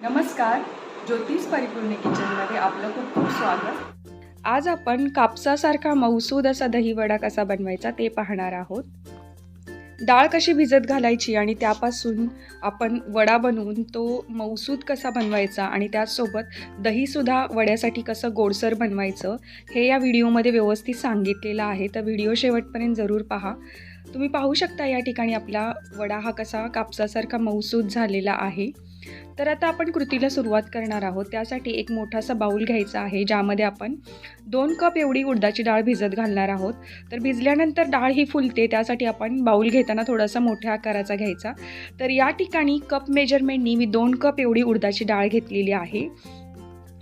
नमस्कार, ज्योतिष परिपूर्ण किचनमध्ये आपलं खूप खूप स्वागत. आज आपण कापसासारखा मऊसूद असा दहीवडा कसा बनवायचा ते पाहणार आहोत. डाळ कशी भिजत घालायची आणि त्यापासून आपण वडा बनवून तो मऊसूद कसा बनवायचा आणि त्याचसोबत दहीसुद्धा वड्यासाठी कसं गोडसर बनवायचं हे या व्हिडिओमध्ये व्यवस्थित सांगितलेलं आहे. तर व्हिडिओ शेवटपर्यंत जरूर पहा. तुम्ही पाहू शकता या ठिकाणी आपला वडा हा कसा कापसासारखा मऊसूद झालेला आहे. तर आता आपण कृतीला सुरुवात करणार आहोत. त्यासाठी एक मोठासा बाऊल घ्यायचा आहे, ज्यामध्ये आपण 2 कप एवढी उडदाची डाळ भिजत घालणार आहोत. तर भिजल्यानंतर डाळ ही फुलते, त्यासाठी आपण बाऊल घेताना थोडासा मोठ्या आकाराचा घ्यायचा. तर या ठिकाणी कप मेजरमेंटनी मी 2 कप एवढी उडदाची डाळ घेतलेली आहे.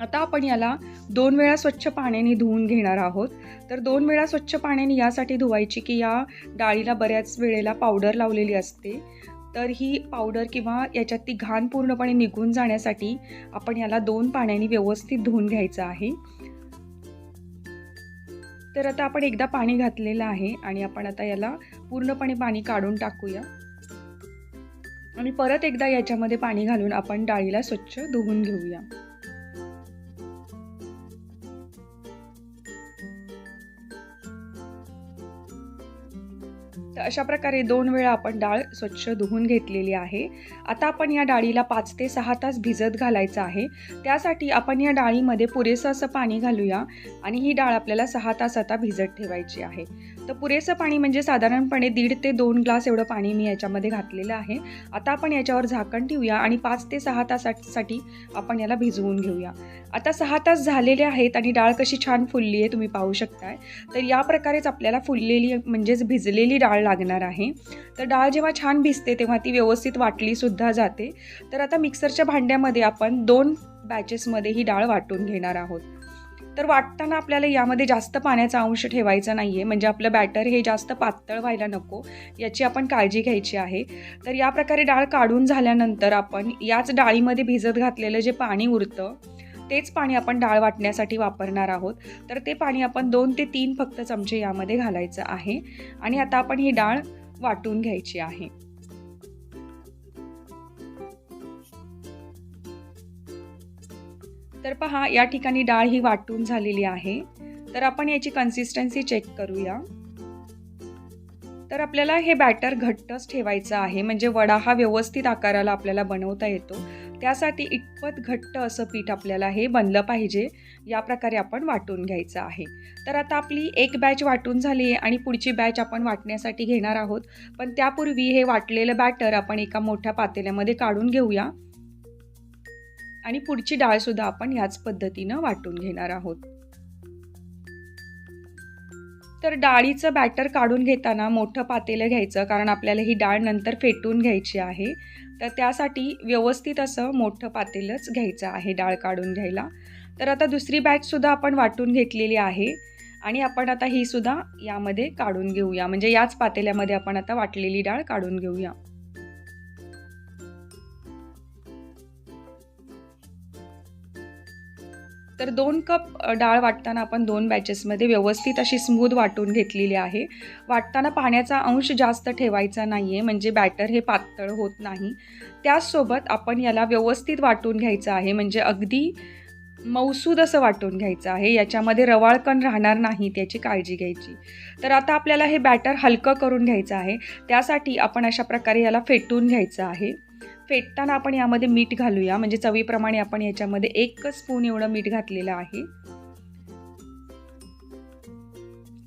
आता आपण याला 2 वेळा स्वच्छ पाण्याने धुवून घेणार आहोत. तर 2 वेळा स्वच्छ पाण्याने यासाठी धुवायची की या डाळीला बऱ्याच वेळेला पावडर लावलेली असते. तर ही पावडर किंवा याच्यात ती घाण पूर्णपणे निघून जाण्यासाठी आपण याला 2 पाण्याने व्यवस्थित धुवून घ्यायचं आहे. तर आता आपण एकदा पाणी घातलेलं आहे आणि आपण आता याला पूर्णपणे पाणी काढून टाकूया आणि परत एकदा याच्यामध्ये पाणी घालून आपण डाळीला स्वच्छ धुवून घेऊया. तर अशा प्रकारे 2 वेळा आपण डाळ स्वच्छ धुवून घेतलेली आहे. आता आपण या डाळीला 5 ते 6 तास भिजत घालायचं आहे. त्यासाठी आपण या डाळीमध्ये पुरेसं असं पाणी घालूया आणि ही डाळ आपल्याला 6 तास आता भिजत ठेवायची आहे. तर पुरेसं पाणी म्हणजे साधारणपणे 1.5 ते 2 ग्लास एवढं पाणी मी याच्यामध्ये घातलेलं आहे. आता आपण याच्यावर झाकण ठेवूया आणि 5 ते 6 तासासाठी आपण याला भिजवून घेऊया. आता 6 तास झालेले आहेत आणि डाळ कशी छान फुलली आहे तुम्ही पाहू शकताय. तर या प्रकारेच आपल्याला फुललेली म्हणजेच भिजलेली डाळ लागणार आहे. तर डाळ जेव्हा छान भिजते तेव्हा ती व्यवस्थित वाटली सुद्धा जाते. तर आता मिक्सरच्या भांड्यामध्ये आपण 2 बॅचेसमध्ये ही डाळ वाटून घेणार आहोत. तर वाटताना आपल्याला यामध्ये जास्त पाण्याचा अंश ठेवायचा नाही आहे, म्हणजे आपलं बॅटर हे जास्त पातळ व्हायला नको याची आपण काळजी घ्यायची आहे. तर या प्रकारे डाळ काढून झाल्यानंतर आपण याच डाळीमध्ये भिजत घातलेलं जे पाणी उरतं तेच पाणी आपण डाळ वाटण्यासाठी वापरणार आहोत. तर ते पाणी आपण 2 ते 3 फक्त चमचे यामध्ये घालायचं आहे आणि आता आपण ही डाळ वाटून घ्यायची आहे. तर पहा या ठिकाणी डाळ ही वाटून झालेली आहे. तर आपण याची कन्सिस्टन्सी चेक करूया. तर आपल्याला हे बॅटर घट्टच ठेवायचं आहे, म्हणजे वडा हा व्यवस्थित आकाराला आपल्याला बनवता येतो. त्यासाठी इतपत घट्ट असं पीठ आपल्याला हे बनलं पाहिजे. या प्रकारे आपण वाटून घ्यायचं आहे. तर आता आपली एक बॅच वाटून झाली आहे आणि पुढची बॅच आपण वाटण्यासाठी घेणार आहोत. पण त्यापूर्वी हे वाटलेलं बॅटर आपण एका मोठ्या पातेल्यामध्ये काढून घेऊया आणि पुढची डाळसुद्धा आपण याच पद्धतीनं वाटून घेणार आहोत. तर डाळीचं बॅटर काढून घेताना मोठं पातेलं घ्यायचं, कारण आपल्याला ही डाळ नंतर फेटून घ्यायची आहे. तर त्यासाठी व्यवस्थित असं मोठं पातेलंच घ्यायचं आहे डाळ काढून घ्यायला. तर आता दुसरी बॅचसुद्धा आपण वाटून घेतलेली आहे आणि आपण आता ही सुद्धा यामध्ये काढून घेऊया, म्हणजे याच पातेल्यामध्ये आपण आता वाटलेली डाळ काढून घेऊया. तर 2 कप डाळ वाटताना आपण 2 बॅचेसमध्ये व्यवस्थित अशी स्मूथ वाटून घेतलेली आहे. वाटताना पाण्याचा अंश जास्त ठेवायचा नाही आहे, म्हणजे बॅटर हे पातळ होत नाही. त्याचसोबत आपण याला व्यवस्थित वाटून घ्यायचं आहे, म्हणजे अगदी मऊसूद असं वाटून घ्यायचं आहे. याच्यामध्ये रवाळकण राहणार नाही त्याची काळजी घ्यायची. तर आता आपल्याला हे बॅटर हलकं करून घ्यायचं आहे. त्यासाठी आपण अशा प्रकारे याला फेटून घ्यायचं आहे. फेटताना आपण यामध्ये मीठ घालूया, म्हणजे चवीप्रमाणे आपण याच्यामध्ये 1 स्पून एवढं मीठ घातलेलं आहे.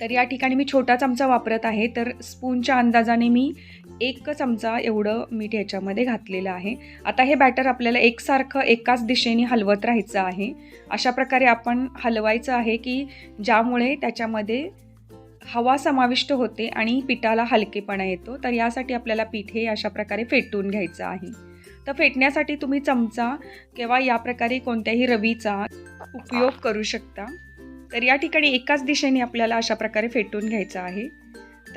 तर या ठिकाणी मी छोटा चमचा वापरत आहे, तर स्पूनच्या अंदाजाने मी 1 चमचा एवढं मीठ याच्यामध्ये घातलेलं आहे. आता हे बॅटर आपल्याला एकसारखं एकाच दिशेने हलवत राहायचं आहे. अशा प्रकारे आपण हलवायचं आहे की ज्यामुळे त्याच्यामध्ये हवा समाविष्ट होते आणि पिठाला हलकेपणा येतो. तर यासाठी आपल्याला पीठ हे अशा प्रकारे फेटून घ्यायचं आहे. तर फेटण्यासाठी तुम्ही चमचा किंवा या प्रकारे कोणत्याही रवीचा उपयोग करू शकता. तर या ठिकाणी एकाच दिशेने आपल्याला अशा प्रकारे फेटून घ्यायचं आहे.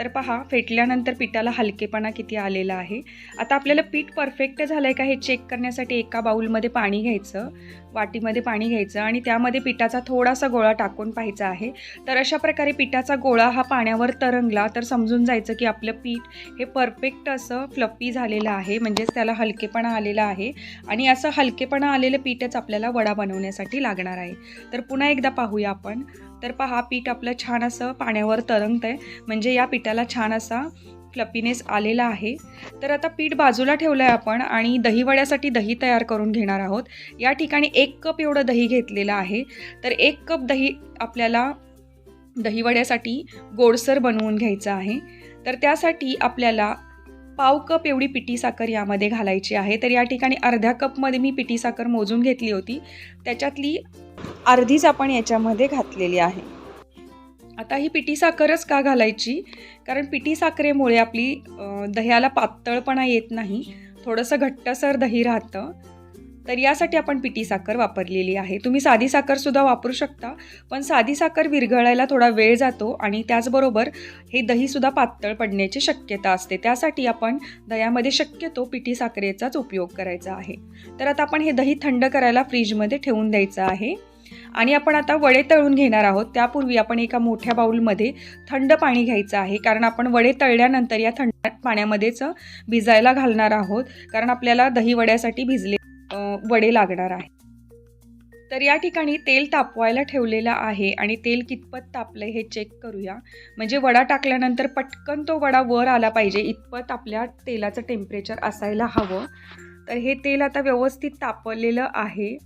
तर पहा फेटल्यानंतर पिठाला हलकेपणा किती आलेला आहे. आता आपल्याला पीठ परफेक्ट झालं आहे का हे चेक करण्यासाठी एका बाउलमध्ये पाणी घ्यायचं, वाटीमध्ये पाणी घ्यायचं आणि त्यामध्ये पिठाचा थोडासा गोळा टाकून पाहायचा आहे. तर अशा प्रकारे पिठाचा गोळा हा पाण्यावर तरंगला तर समजून जायचं की आपलं पीठ हे परफेक्ट असं फ्लफी झालेलं आहे, म्हणजेच त्याला हलकेपणा आलेला आहे आणि असं हलकेपणा आलेलं पीठच आपल्याला वडा बनवण्यासाठी लागणार आहे. तर पुन्हा एकदा पाहूया आपण. तर पहा पीठ आपलं छान असं पाण्यावर तरंगतं आहे, म्हणजे या पिठाला छान असा फ्लफीनेस आलेला आहे. तर आता पीठ बाजूला ठेवलं आहे आपण आणि दहीवड्यासाठी दही तयार करून घेणार आहोत. या ठिकाणी 1 कप एवढं दही घेतलेलं आहे. तर 1 कप दही आपल्याला दहीवड्यासाठी गोडसर बनवून घ्यायचं आहे. तर त्यासाठी आपल्याला पाव कप एवढी पिठी साखर यामध्ये घालायची आहे. तर या ठिकाणी अर्ध्या कपमध्ये मी पिठी साखर मोजून घेतली होती, त्याच्यातली अर्धीच आपण याच्यामध्ये घातलेली आहे. आता ही पिठी साखरच का घालायची, कारण पिठी साखरेमुळे आपली दह्याला पातळपणा येत नाही, थोडंसं घट्टसर दही राहतं. तर यासाठी आपण पिठी साखर वापरलेली आहे. तुम्ही साधी साखरसुद्धा वापरू शकता, पण साधी साखर विरघळायला थोडा वेळ जातो आणि त्याचबरोबर हे दहीसुद्धा पातळ पडण्याची शक्यता असते. त्यासाठी आपण दह्यामध्ये शक्यतो पिठी साखरेचाच उपयोग करायचा आहे. तर आता आपण हे दही थंड करायला फ्रीजमध्ये ठेवून द्यायचं आहे आणि आपण आता वडे तळून घेणार आहोत. त्यापूर्वी आपण एका मोठ्या बाउलमध्ये थंड पाणी घ्यायचं आहे, कारण आपण वडे तळल्यानंतर या थंड पाण्यामध्येच भिजायला घालणार आहोत, कारण आपल्याला दही वड्यासाठी वडे लागणार आहे. तर या ठिकाणी तेल तापवायला ठेवलेलं आहे आणि तेल कितपत तापलं हे चेक करूया. म्हणजे वडा टाकल्यानंतर पटकन तो वडा वर आला पाहिजे इतपत आपल्या तेलाचं टेम्परेचर असायला हवं. तर हे तेल आता व्यवस्थित तापलेलं आहे.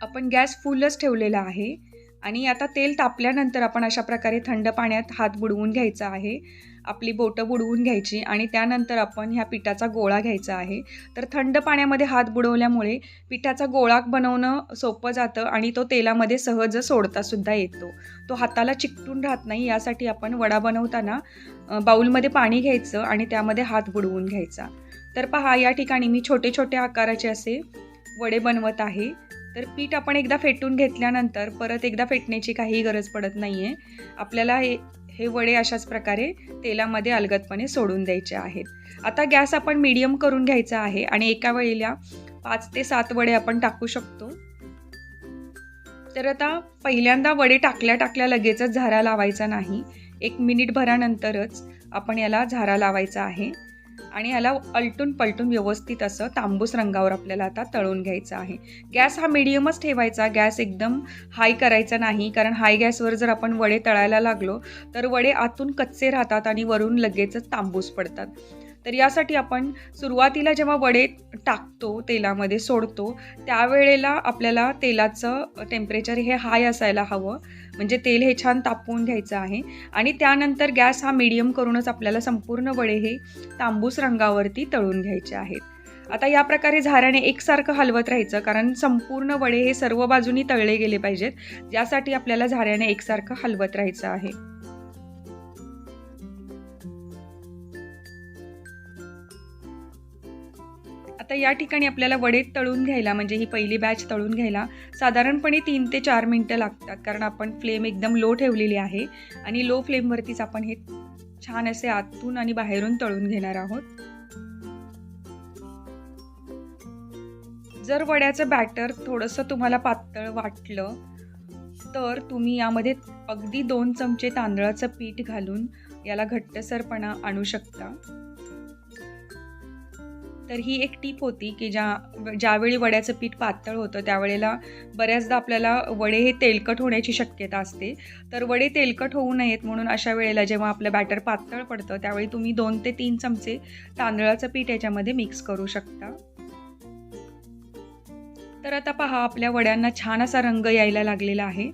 आपण गॅस फुलच ठेवलेला आहे आणि आता तेल तापल्यानंतर आपण अशा प्रकारे थंड पाण्यात हात बुडवून घ्यायचा आहे. आपली बोटं बुडवून घ्यायची आणि त्यानंतर आपण ह्या पिठाचा गोळा घ्यायचा आहे. तर थंड पाण्यामध्ये हात बुडवल्यामुळे पिठाचा गोळा बनवणं सोपं जातं आणि तो तेलामध्ये सहज सोडतासुद्धा येतो. तो हाताला चिकटून राहत नाही, यासाठी आपण वडा बनवताना बाउलमध्ये पाणी घ्यायचं आणि त्यामध्ये हात बुडवून घ्यायचा. तर पहा या ठिकाणी मी छोटे छोटे आकाराचे असे वडे बनवत आहे. तर पीठ आपण एकदा फेटून घेतल्यानंतर परत एकदा फेटण्याची काही गरज पडत नाही आहे. आपल्याला हे वडे अशाच प्रकारे तेलामध्ये अलगदपणे सोडून द्यायचे आहेत. आता गॅस आपण मीडियम करून घ्यायचा आहे आणि एका वेळेला 5 ते 7 वडे आपण टाकू शकतो. तर आता पहिल्यांदा वडे टाकल्या लगेचच झारा लावायचा नाही. 1 मिनिटभरानंतरच आपण याला झारा लावायचा आहे आणि याला अलटून पलटून व्यवस्थित असं तांबूस रंगावर आपल्याला आता तळून घ्यायचं आहे. गॅस हा मीडियमच ठेवायचा, गॅस एकदम हाय करायचा नाही, कारण हाय गॅसवर जर आपण वडे तळायला लागलो तर वडे आतून कच्चे राहतात आणि वरून लगेचच तांबूस पडतात. तर यासाठी आपण सुरुवातीला जेव्हा वडे टाकतो तेलामध्ये सोडतो त्यावेळेला आपल्याला तेलाचं टेम्परेचर हे हाय असायला हवं, म्हणजे तेल हे छान तापवून घ्यायचं आहे आणि त्यानंतर गॅस हा मीडियम करूनच आपल्याला संपूर्ण वडे हे तांबूस रंगावरती तळून घ्यायचे आहेत. आता या प्रकारे झाऱ्याने एकसारखं हलवत राहायचं, कारण संपूर्ण वडे हे सर्व बाजूनी तळले गेले पाहिजेत, यासाठी आपल्याला झाऱ्याने एकसारखं हलवत राहायचं आहे. आता या ठिकाणी आपल्याला वडे तळून घ्यायला, म्हणजे ही पहिली बॅच तळून घ्यायला साधारणपणे 3 ते 4 मिनिटं लागतात, कारण आपण फ्लेम एकदम लो ठेवलेली आहे आणि लो फ्लेमवरतीच आपण हे छान असे आतून आणि बाहेरून तळून घेणार आहोत. जर वड्याचं बॅटर थोडंसं तुम्हाला पातळ वाटलं तर तुम्ही यामध्ये अगदी 2 चमचे तांदळाचं पीठ घालून याला घट्टसरपणा आणू शकता. तर ही एक टीप होती की ज्यावेळी वड्याचं पीठ पातळ होतं त्यावेळेला बऱ्याचदा आपल्याला वडे हे तेलकट होण्याची शक्यता असते. तर वडे तेलकट होऊ नयेत म्हणून अशा वेळेला जेव्हा आपलं बॅटर पातळ पडतं त्यावेळी तुम्ही 2 ते 3 चमचे तांदळाचं पीठ याच्यामध्ये मिक्स करू शकता. तर आता पहा आपल्या वड्यांना छान असा रंग यायला लागलेला आहे.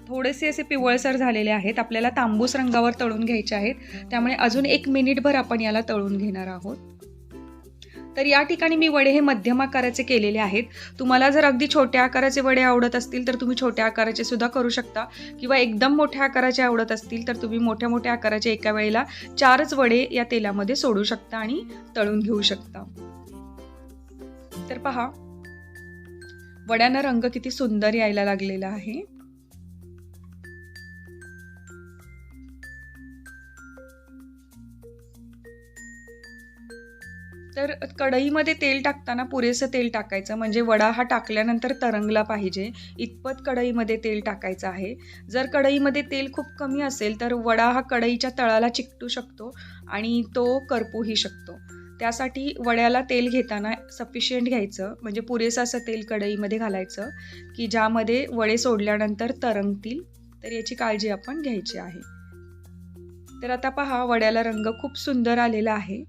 थोडेसे असे पिवळसर झालेले आहेत. आपल्याला तांबूस रंगावर तळून घ्यायचे आहेत, त्यामुळे अजून 1 मिनिटभर आपण याला तळून घेणार आहोत. तर या ठिकाणी मी वडे हे मध्यम आकाराचे केलेले आहेत. तुम्हाला जर अगदी छोट्या आकाराचे वडे आवडत असतील तर तुम्ही छोट्या आकाराचे सुद्धा करू शकता, किंवा एकदम मोठ्या आकाराचे आवडत असतील तर तुम्ही मोठ्या आकाराचे एका वेळेला 4च वडे या तेलामध्ये सोडू शकता आणि तळून घेऊ शकता. तर पहा वड्यांना रंग किती सुंदर यायला लागलेला आहे. तर कढईमध्ये तेल टाकताना पुरेसं तेल टाकायचं, म्हणजे वडा हा टाकल्यानंतर तरंगला पाहिजे इतपत कढईमध्ये तेल टाकायचं आहे. जर कढईमध्ये तेल खूप कमी असेल तर वडा हा कढईच्या तळाला चिकटू शकतो आणि तो करपूही शकतो. त्यासाठी वड्याला तेल घेताना सफिशियंट घ्यायचं, म्हणजे पुरेसं असं तेल कढईमध्ये घालायचं की ज्यामध्ये वडे सोडल्यानंतर तरंगतील. तर याची काळजी आपण घ्यायची आहे. तर आता पहा, वड्याला रंग खूप सुंदर आलेला आहे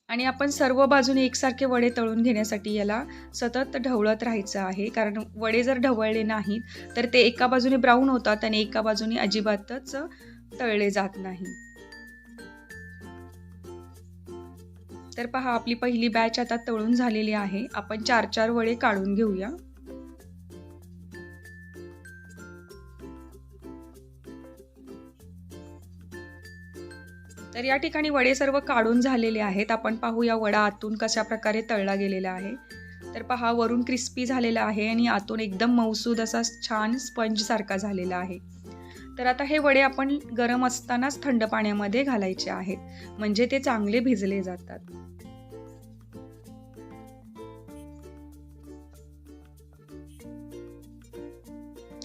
आणि आपण सर्व बाजूने एकसारखे वडे तळून घेण्यासाठी याला सतत ढवळत राहायचं आहे. कारण वडे जर ढवळले नाहीत तर ते एका बाजूने ब्राऊन होतात आणि एका बाजूने अजिबातच तळले जात नाही. तर पहा, आपली पहिली बॅच आता तळून झालेली आहे. आपण 4-4 वडे काढून घेऊया. तर या ठिकाणी वडे सर्व काढून झालेले आहेत. आपण पाहूया वडा आतून कशा प्रकारे तळला गेलेला आहे. तर पहा, वरून क्रिस्पी झालेला आहे आणि आतून एकदम मऊसूद असा छान स्पंज सारखा झालेला आहे. तर आता हे वडे आपण गरम असतानाच थंड पाण्यामध्ये घालायचे आहेत, म्हणजे ते चांगले भिजले जातात.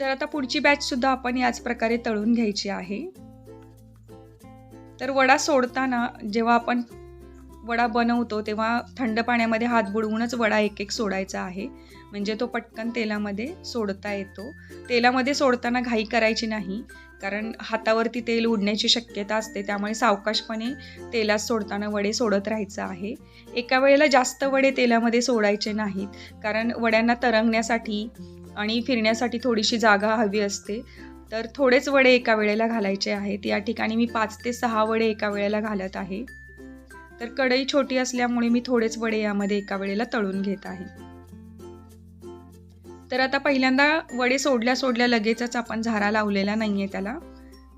तर आता पुढची बॅच सुद्धा आपण याच प्रकारे तळून घ्यायची आहे. तर वडा सोडताना जेव्हा आपण वडा बनवतो तेव्हा थंड पाण्यामध्ये हात बुडवूनच वडा एक सोडायचा आहे, म्हणजे तो पटकन तेलामध्ये सोडता येतो. तेलामध्ये सोडताना घाई करायची नाही, कारण हातावरती तेल उडण्याची शक्यता असते. त्यामुळे सावकाशपणे तेलात सोडताना वडे सोडत राहायचं आहे. एका वेळेला जास्त वडे तेलामध्ये सोडायचे नाहीत, कारण वड्यांना तरंगण्यासाठी आणि फिरण्यासाठी थोडीशी जागा हवी असते. तर थोडेच वडे एका वेळेला घालायचे आहेत. या ठिकाणी मी 5 ते 6 वडे एका वेळेला घालत आहे. तर कढई छोटी असल्यामुळे मी थोडेच वडे यामध्ये एका वेळेला तळून घेत आहे. तर आता पहिल्यांदा वडे सोडल्या लगेचच आपण झारा लावलेला नाहीये त्याला,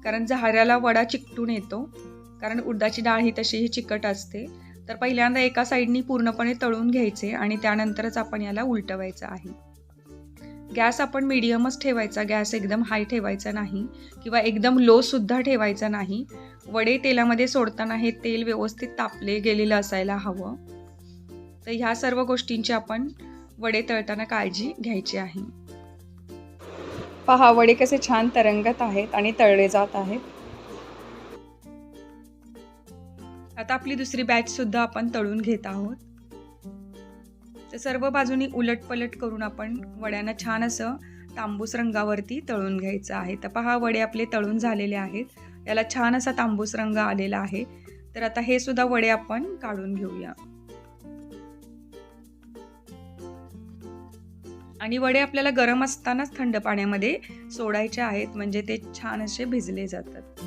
कारण झाऱ्याला वडा चिकटून येतो, कारण उडदाची डाळ ही तशीही चिकट असते. तर पहिल्यांदा एका साईडनी पूर्णपणे तळून घ्यायचे आणि त्यानंतरच आपण याला उलटवायचं आहे. गॅस आपण मीडियमच ठेवायचा, गॅस एकदम हाय ठेवायचा नाही किंवा एकदम लो सुद्धा ठेवायचा नाही. वडे तेलामध्ये सोडताना हे तेल व्यवस्थित तापले गेलेलं असायला हवं. तर ह्या सर्व गोष्टींची आपण वडे तळताना काळजी घ्यायची आहे. पहा, वडे कसे छान तरंगत आहेत आणि तळले जात आहेत. आता आपली दुसरी बॅच सुद्धा आपण तळून घेत आहोत. तर सर्व बाजूनी उलटपलट करून आपण वड्यांना छान असं तांबूस रंगावरती तळून घ्यायचं आहे. तर पहा, वडे आपले तळून झालेले आहेत. याला छान असा तांबूस रंग आलेला आहे. तर आता हे सुद्धा वडे आपण काढून घेऊया. आणि वडे आपल्याला गरम असतानाच थंड पाण्यामध्ये सोडायचे आहेत, म्हणजे ते छान असे भिजले जातात.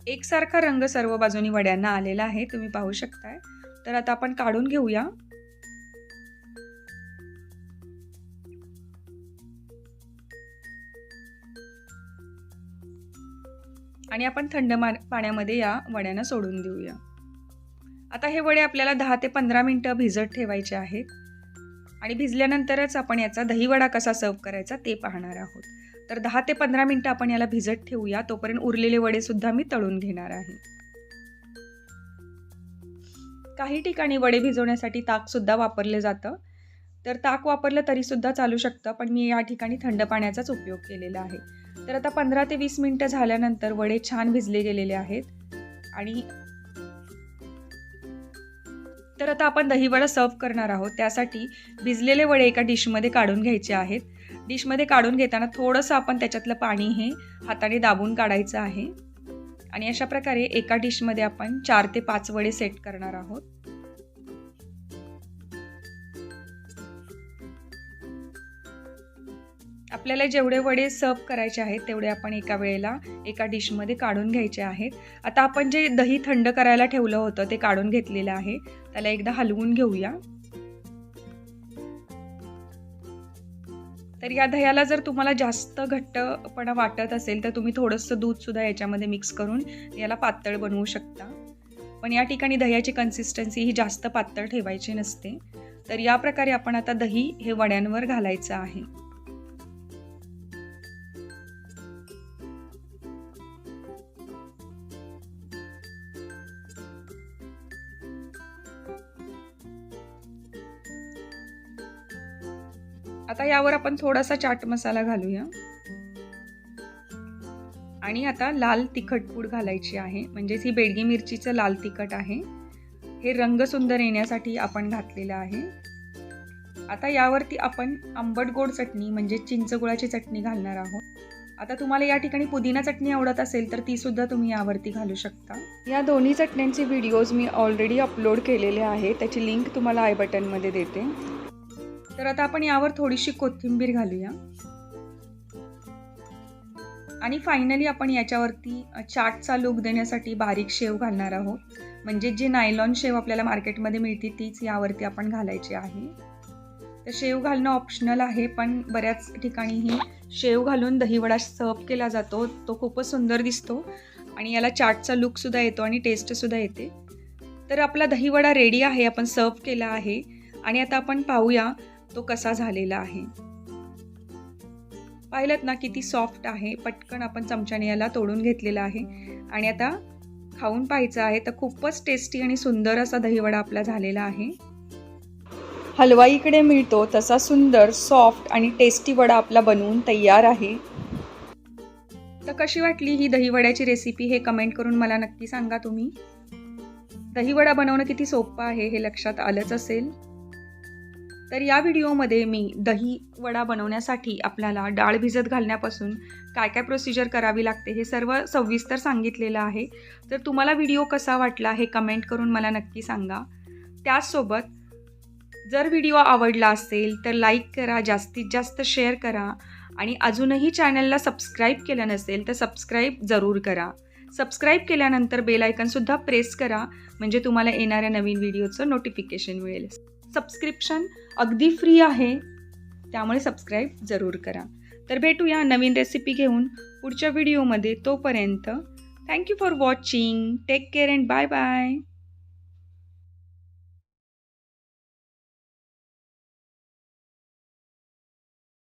एकसारखा रंग सर्व बाजूनी वड्यांना आलेला आहे, तुम्ही पाहू शकताय. तर आता आपण काढून घेऊया. आणि आपण थंड पाण्यामध्ये या वड्यांना सोडून देऊया. आता हे वडे आपल्याला 10 ते 15 मिनिटं भिजत ठेवायचे आहेत आणि भिजल्यानंतरच आपण याचा दहीवडा कसा सर्व करायचा ते पाहणार आहोत. तर 10 ते 15 मिनिटं आपण याला भिजत ठेवूया. तोपर्यंत उरलेले वडे सुद्धा मी तळून घेणार आहे. काही ठिकाणी वडे भिजवण्यासाठी ताक सुद्धा वापरले जातं. तर ताक वापरलं तरी सुद्धा चालू शकतं, पण मी या ठिकाणी थंड पाण्याचाच उपयोग केलेला आहे. तर आता 15 ते 20 मिनिटं झाल्यानंतर वडे छान भिजले गेलेले आहेत आणि तर आता आपण दहीवडा सर्व करणार आहोत. त्यासाठी भिजलेले वडे एका डिशमध्ये काढून घ्यायचे आहेत. डिशमध्ये काढून घेताना थोडंसं आपण त्याच्यातलं पाणी हे हाताने दाबून काढायचं आहे आणि अशा प्रकारे एका डिशमध्ये आपण 4 ते 5 वडे सेट करणार आहोत. आपल्याला जेवढे वडे सर्व करायचे आहेत तेवढे आपण एका वेळेला एका डिशमध्ये काढून घ्यायचे आहेत. आता आपण जे दही थंड करायला ठेवलं होतं ते काढून घेतलेलं आहे. त्याला एकदा हलवून घेऊया. तर या दह्याला जर तुम्हाला जास्त घट्टपणा वाटत असेल तर तुम्ही थोडंसं दूध सुद्धा याच्यामध्ये मिक्स करून याला पातळ बनवू शकता. पण या ठिकाणी दह्याची कन्सिस्टन्सी ही जास्त पातळ ठेवायची नसते. तर या प्रकारे आपण आता दही हे वड्यांवर घालायचं आहे. आता यावर आपण थोडासा चाट मसाला घालूया आणि आता लाल तिखट पूड घालायची आहे, म्हणजेच ही बेडगी मिरचीचं लाल तिखट आहे. हे रंग सुंदर येण्यासाठी आपण घातलेलं आहे. आता यावरती आपण आंबट गोड चटणी म्हणजे चिंचगुळाची चटणी घालणार आहोत. आता तुम्हाला या ठिकाणी पुदिना चटणी आवडत असेल तर ती सुद्धा तुम्ही यावरती घालू शकता. या दोन्ही चटण्यांचे व्हिडिओज मी ऑलरेडी अपलोड केलेले आहे, त्याची लिंक तुम्हाला आय बटनमध्ये देते. तर आता आपण यावर थोडीशी कोथिंबीर घालूया आणि फायनली आपण याच्यावरती चाटचा लुक देण्यासाठी बारीक शेव घालणार आहोत. म्हणजे जी नायलॉन शेव आपल्याला मार्केटमध्ये मिळते तीच यावरती आपण घालायची आहे. तर शेव घालणं ऑप्शनल आहे, पण बऱ्याच ठिकाणी ही शेव घालून दहीवडा सर्व केला जातो. तो खूपच सुंदर दिसतो आणि याला चाटचा लुकसुद्धा येतो आणि टेस्टसुद्धा येते. तर आपला दहीवडा रेडी आहे, आपण सर्व केला आहे आणि आता आपण पाहूया तो कसा झालेला आहे. पाहिलंत ना किती सॉफ्ट आहे. पटकन आपण चमच्याने याला तोडून घेतलेला आहे आणि आता खाऊन पाहायचं आहे. तर खूपच टेस्टी आणि सुंदर असा दहीवडा आपला झालेला आहे. हलवाईकडे मिळतो तसा सुंदर सॉफ्ट आणि टेस्टी वडा आपला बनवून तयार आहे. तर कशी वाटली ही दहीवड्याची रेसिपी हे कमेंट करून मला नक्की सांगा तुम्ही. दहीवडा बनवणं किती सोपं आहे हे लक्षात आलंच असेल. तर या व्हिडिओमध्ये मी दही वडा बनवण्यासाठी आपल्याला डाळ भिजत घालण्यापासून काय काय प्रोसिजर करावी लागते हे सर्व सविस्तर सांगितलेलं आहे. तर तुम्हाला व्हिडिओ कसा वाटला हे कमेंट करून मला नक्की सांगा. त्याचसोबत जर व्हिडिओ आवडला असेल तर लाईक करा, जास्तीत जास्त शेअर करा आणि अजूनही चॅनलला सबस्क्राईब केलं नसेल तर सबस्क्राईब जरूर करा. सबस्क्राईब केल्यानंतर बेल आयकॉनसुद्धा प्रेस करा, म्हणजे तुम्हाला येणाऱ्या नवीन व्हिडिओचं नोटिफिकेशन मिळेल. सबस्क्रिप्शन अगदी फ्री आहे, त्यामुळे सबस्क्राईब जरूर करा. तर भेटूया नवीन रेसिपी घेऊन पुढच्या व्हिडिओमध्ये. तोपर्यंत thank you for watching. Take care and bye bye.